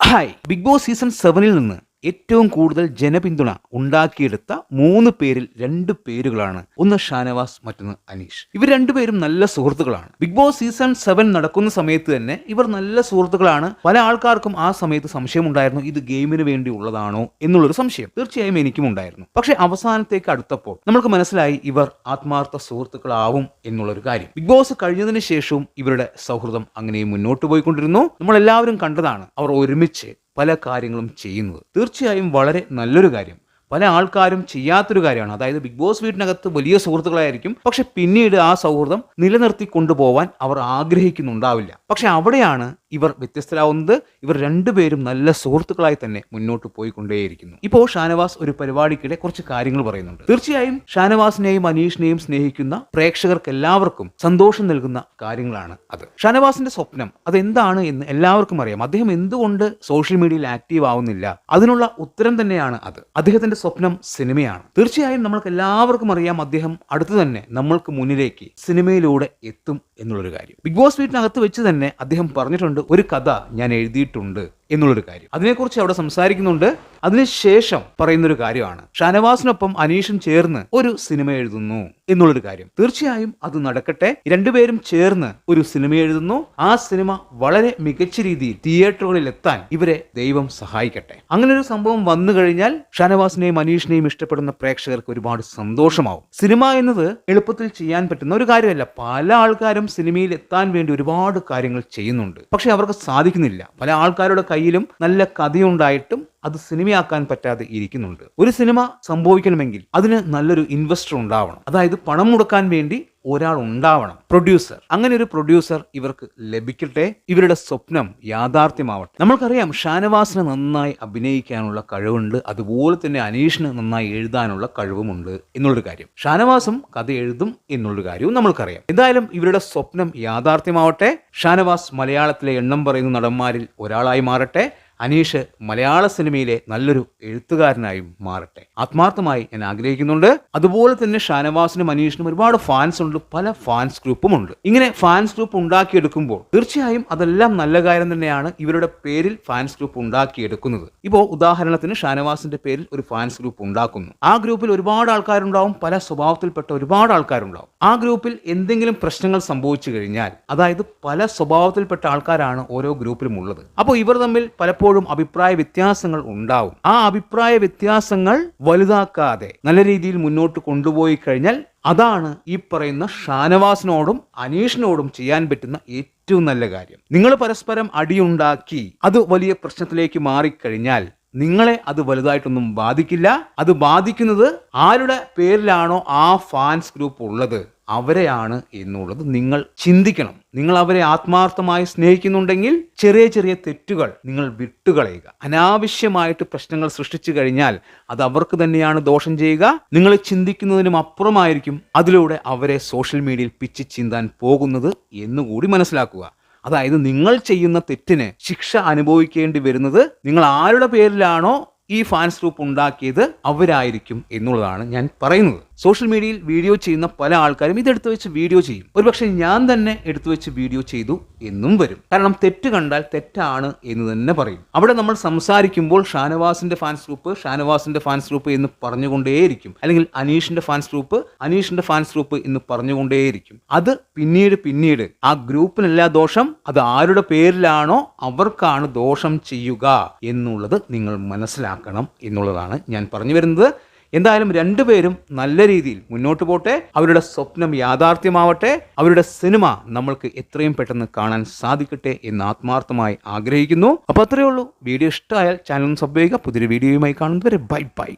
Hi. Big boss season 7-ൽ നിന്ന് ഏറ്റവും കൂടുതൽ ജനപിന്തുണ ഉണ്ടാക്കിയെടുത്ത 3 പേരിൽ 2 പേരുകളാണ്. ഒന്ന് ഷാനവാസ്, മറ്റൊന്ന് അനീഷ്. ഇവർ രണ്ടുപേരും നല്ല സുഹൃത്തുക്കളാണ്. ബിഗ് ബോസ് സീസൺ 7 നടക്കുന്ന സമയത്ത് തന്നെ ഇവർ നല്ല സുഹൃത്തുക്കളാണ്. പല ആൾക്കാർക്കും ആ സമയത്ത് സംശയമുണ്ടായിരുന്നു, ഇത് ഗെയിമിന് വേണ്ടി ഉള്ളതാണോ എന്നുള്ളൊരു സംശയം. തീർച്ചയായും എനിക്കും ഉണ്ടായിരുന്നു. പക്ഷെ അവസാനത്തേക്ക് അടുത്തപ്പോൾ നമ്മൾക്ക് മനസ്സിലായി ഇവർ ആത്മാർത്ഥ സുഹൃത്തുക്കളാവും എന്നുള്ളൊരു കാര്യം. ബിഗ് ബോസ് കഴിഞ്ഞതിന് ശേഷവും ഇവരുടെ സൗഹൃദം അങ്ങനെ മുന്നോട്ട് പോയിക്കൊണ്ടിരുന്നു. നമ്മളെല്ലാവരും കണ്ടതാണ് അവർ ഒരുമിച്ച് പല കാര്യങ്ങളും ചെയ്യുന്നത്. തീർച്ചയായും വളരെ നല്ലൊരു കാര്യം. പല ആൾക്കാരും ചെയ്യാത്തൊരു കാര്യമാണ്. അതായത് ബിഗ് ബോസ് വീട്ടിനകത്ത് വലിയ സുഹൃത്തുക്കളായിരിക്കും, പക്ഷെ പിന്നീട് ആ സൗഹൃദം നിലനിർത്തി കൊണ്ടുപോകാൻ അവർ ആഗ്രഹിക്കുന്നുണ്ടാവില്ല. പക്ഷെ അവിടെയാണ് ഇവർ വ്യത്യസ്തരാവുന്നത്. ഇവർ രണ്ടുപേരും നല്ല സുഹൃത്തുക്കളായി തന്നെ മുന്നോട്ട് പോയിക്കൊണ്ടേയിരിക്കുന്നു. ഇപ്പോൾ ഷാനവാസ് ഒരു പരിപാടിക്കിടെ കുറച്ച് കാര്യങ്ങൾ പറയുന്നുണ്ട്. തീർച്ചയായും ഷാനവാസിനെയും അനീഷിനെയും സ്നേഹിക്കുന്ന പ്രേക്ഷകർക്ക് എല്ലാവർക്കും സന്തോഷം നൽകുന്ന കാര്യങ്ങളാണ് അത്. ഷാനവാസിന്റെ സ്വപ്നം അതെന്താണ് എന്ന് എല്ലാവർക്കും അറിയാം. അദ്ദേഹം എന്തുകൊണ്ട് സോഷ്യൽ മീഡിയയിൽ ആക്റ്റീവ് ആവുന്നില്ല, അതിനുള്ള ഉത്തരം തന്നെയാണ് അത്. അദ്ദേഹത്തിന്റെ സ്വപ്നം സിനിമയാണ്. തീർച്ചയായും നമ്മൾക്ക് എല്ലാവർക്കും അറിയാം അദ്ദേഹം അടുത്തു തന്നെ നമ്മൾക്ക് മുന്നിലേക്ക് സിനിമയിലൂടെ എത്തും എന്നുള്ളൊരു കാര്യം. ബിഗ് ബോസ് വീട്ടിനകത്ത് വെച്ച് തന്നെ അദ്ദേഹം പറഞ്ഞിട്ടുണ്ട്, ഒരു കഥ ഞാൻ എഴുതിയിട്ടുണ്ട് എന്നുള്ളൊരു കാര്യം. അതിനെക്കുറിച്ച് അവിടെ സംസാരിക്കുന്നുണ്ട്. അതിനുശേഷം പറയുന്നൊരു കാര്യമാണ് ഷാനവാസിനൊപ്പം അനീഷും ചേർന്ന് ഒരു സിനിമ എഴുതുന്നു എന്നുള്ളൊരു കാര്യം. തീർച്ചയായും അത് നടക്കട്ടെ. രണ്ടുപേരും ചേർന്ന് ഒരു സിനിമ എഴുതുന്നു. ആ സിനിമ വളരെ മികച്ച രീതിയിൽ തിയേറ്ററുകളിൽ എത്താൻ ഇവരെ ദൈവം സഹായിക്കട്ടെ. അങ്ങനെ ഒരു സംഭവം വന്നു കഴിഞ്ഞാൽ ഷാനവാസിനെയും അനീഷിനെയും ഇഷ്ടപ്പെടുന്ന പ്രേക്ഷകർക്ക് ഒരുപാട് സന്തോഷമാവും. സിനിമ എന്നത് എളുപ്പത്തിൽ ചെയ്യാൻ പറ്റുന്ന ഒരു കാര്യമല്ല. പല ആൾക്കാരും സിനിമയിൽ എത്താൻ വേണ്ടി ഒരുപാട് കാര്യങ്ങൾ ചെയ്യുന്നുണ്ട്, പക്ഷെ അവർക്ക് സാധിക്കുന്നില്ല. പല ആൾക്കാരുടെ കയ്യിലും നല്ല കഥയുണ്ടായിട്ടും അത് സിനിമയാക്കാൻ പറ്റാതെ ഇരിക്കുന്നുണ്ട്. ഒരു സിനിമ സംഭവിക്കണമെങ്കിൽ അതിന് നല്ലൊരു ഇൻവെസ്റ്റർ ഉണ്ടാവണം. അതായത് പണം മുടക്കാൻ വേണ്ടി ഒരാൾ ഉണ്ടാവണം, പ്രൊഡ്യൂസർ. അങ്ങനെ ഒരു പ്രൊഡ്യൂസർ ഇവർക്ക് ലഭിക്കട്ടെ. ഇവരുടെ സ്വപ്നം യാഥാർത്ഥ്യമാവട്ടെ. നമ്മൾക്കറിയാം ഷാനവാസിന് നന്നായി അഭിനയിക്കാനുള്ള കഴിവുണ്ട്, അതുപോലെ തന്നെ അനീഷിന് നന്നായി എഴുതാനുള്ള കഴിവുമുണ്ട് എന്നുള്ളൊരു കാര്യം. ഷാനവാസും കഥ എഴുതും എന്നുള്ളൊരു കാര്യവും നമ്മൾക്കറിയാം. എന്തായാലും ഇവരുടെ സ്വപ്നം യാഥാർത്ഥ്യമാവട്ടെ. ഷാനവാസ് മലയാളത്തിലെ എണ്ണം പറയുന്ന നടന്മാരിൽ ഒരാളായി മാറട്ടെ. അനീഷ് മലയാള സിനിമയിലെ നല്ലൊരു എഴുത്തുകാരനായും മാറട്ടെ. ആത്മാർത്ഥമായി ഞാൻ ആഗ്രഹിക്കുന്നുണ്ട്. അതുപോലെ തന്നെ ഷാനവാസിനും അനീഷിനും ഒരുപാട് ഫാൻസ് ഉണ്ട്, പല ഫാൻസ് ഗ്രൂപ്പും ഉണ്ട്. ഇങ്ങനെ ഫാൻസ് ഗ്രൂപ്പ് ഉണ്ടാക്കിയെടുക്കുമ്പോൾ തീർച്ചയായും അതെല്ലാം നല്ല കാര്യം തന്നെയാണ്. ഇവരുടെ പേരിൽ ഫാൻസ് ഗ്രൂപ്പ് ഉണ്ടാക്കിയെടുക്കുന്നത്. ഇപ്പോൾ ഉദാഹരണത്തിന് ഷാനവാസിന്റെ പേരിൽ ഒരു ഫാൻസ് ഗ്രൂപ്പ് ഉണ്ടാക്കുന്നു. ആ ഗ്രൂപ്പിൽ ഒരുപാട് ആൾക്കാരുണ്ടാവും, പല സ്വഭാവത്തിൽപ്പെട്ട ഒരുപാട് ആൾക്കാരുണ്ടാവും. ആ ഗ്രൂപ്പിൽ എന്തെങ്കിലും പ്രശ്നങ്ങൾ സംഭവിച്ചു കഴിഞ്ഞാൽ, അതായത് പല സ്വഭാവത്തിൽപ്പെട്ട ആൾക്കാരാണ് ഓരോ ഗ്രൂപ്പിലും ഉള്ളത്. അപ്പോൾ ഇവർ തമ്മിൽ പലപ്പോഴും അഭിപ്രായ വ്യത്യാസങ്ങൾ ഉണ്ടാവും. ആ അഭിപ്രായ വ്യത്യാസങ്ങൾ വലുതാക്കാതെ നല്ല രീതിയിൽ മുന്നോട്ട് കൊണ്ടുപോയി കഴിഞ്ഞാൽ അതാണ് ഈ പറയുന്ന ഷാനവാസിനോടും അനീഷിനോടും ചെയ്യാൻ പറ്റുന്ന ഏറ്റവും നല്ല കാര്യം. നിങ്ങൾ പരസ്പരം അടിയുണ്ടാക്കി അത് വലിയ പ്രശ്നത്തിലേക്ക് മാറിക്കഴിഞ്ഞാൽ നിങ്ങളെ അത് വലുതായിട്ടൊന്നും ബാധിക്കില്ല. അത് ബാധിക്കുന്നത് ആരുടെ പേരിലാണോ ആ ഫാൻസ് ഗ്രൂപ്പ് ഉള്ളത് അവരെയാണ് എന്നുള്ളത് നിങ്ങൾ ചിന്തിക്കണം. നിങ്ങൾ അവരെ ആത്മാർത്ഥമായി സ്നേഹിക്കുന്നുണ്ടെങ്കിൽ ചെറിയ ചെറിയ തെറ്റുകൾ നിങ്ങൾ വിട്ടുകളയുക. അനാവശ്യമായിട്ട് പ്രശ്നങ്ങൾ സൃഷ്ടിച്ചു കഴിഞ്ഞാൽ അത് അവർക്ക് തന്നെയാണ് ദോഷം ചെയ്യുക. നിങ്ങൾ ചിന്തിക്കുന്നതിനും അപ്പുറമായിരിക്കും അതിലൂടെ അവരെ സോഷ്യൽ മീഡിയയിൽ പിച്ചി ചീന്താൻ പോകുന്നത് എന്നുകൂടി മനസ്സിലാക്കുക. അതായത് നിങ്ങൾ ചെയ്യുന്ന തെറ്റിന് ശിക്ഷ അനുഭവിക്കേണ്ടി വരുന്നത് നിങ്ങൾ ആരുടെ പേരിലാണോ ഈ ഫാൻസ് ഗ്രൂപ്പ് ഉണ്ടാക്കിയത് അവരായിരിക്കും എന്നുള്ളതാണ് ഞാൻ പറയുന്നത്. സോഷ്യൽ മീഡിയയിൽ വീഡിയോ ചെയ്യുന്ന പല ആൾക്കാരും ഇതെടുത്തു വെച്ച് വീഡിയോ ചെയ്യും. ഒരുപക്ഷെ ഞാൻ തന്നെ എടുത്തു വെച്ച് വീഡിയോ ചെയ്തു എന്നും വരും. കാരണം തെറ്റ് കണ്ടാൽ തെറ്റാണ് എന്ന് തന്നെ പറയും. അവിടെ നമ്മൾ സംസാരിക്കുമ്പോൾ ഷാനവാസിന്റെ ഫാൻസ് ഗ്രൂപ്പ് എന്ന് പറഞ്ഞുകൊണ്ടേയിരിക്കും, അല്ലെങ്കിൽ അനീഷിന്റെ ഫാൻസ് ഗ്രൂപ്പ് എന്ന് പറഞ്ഞുകൊണ്ടേയിരിക്കും. അത് പിന്നീട് ആ ഗ്രൂപ്പിനല്ല ദോഷം, അത് ആരുടെ പേരിലാണോ അവർക്കാണ് ദോഷം ചെയ്യുക എന്നുള്ളത് നിങ്ങൾ മനസ്സിലാക്കണം എന്നുള്ളതാണ് ഞാൻ പറഞ്ഞു വരുന്നത്. എന്തായാലും രണ്ടുപേരും നല്ല രീതിയിൽ മുന്നോട്ട് പോട്ടെ. അവരുടെ സ്വപ്നം യാഥാർത്ഥ്യമാവട്ടെ. അവരുടെ സിനിമ നമ്മൾക്ക് എത്രയും പെട്ടെന്ന് കാണാൻ സാധിക്കട്ടെ എന്ന് ആത്മാർത്ഥമായി ആഗ്രഹിക്കുന്നു. അപ്പോൾ അത്രയേ ഉള്ളൂ. വീഡിയോ ഇഷ്ടമായാൽ ചാനൽ സബ്സ്ക്രൈബ് ചെയ്യുക. പുതിയൊരു വീഡിയോയുമായി കാണുന്നവരെ ബൈ.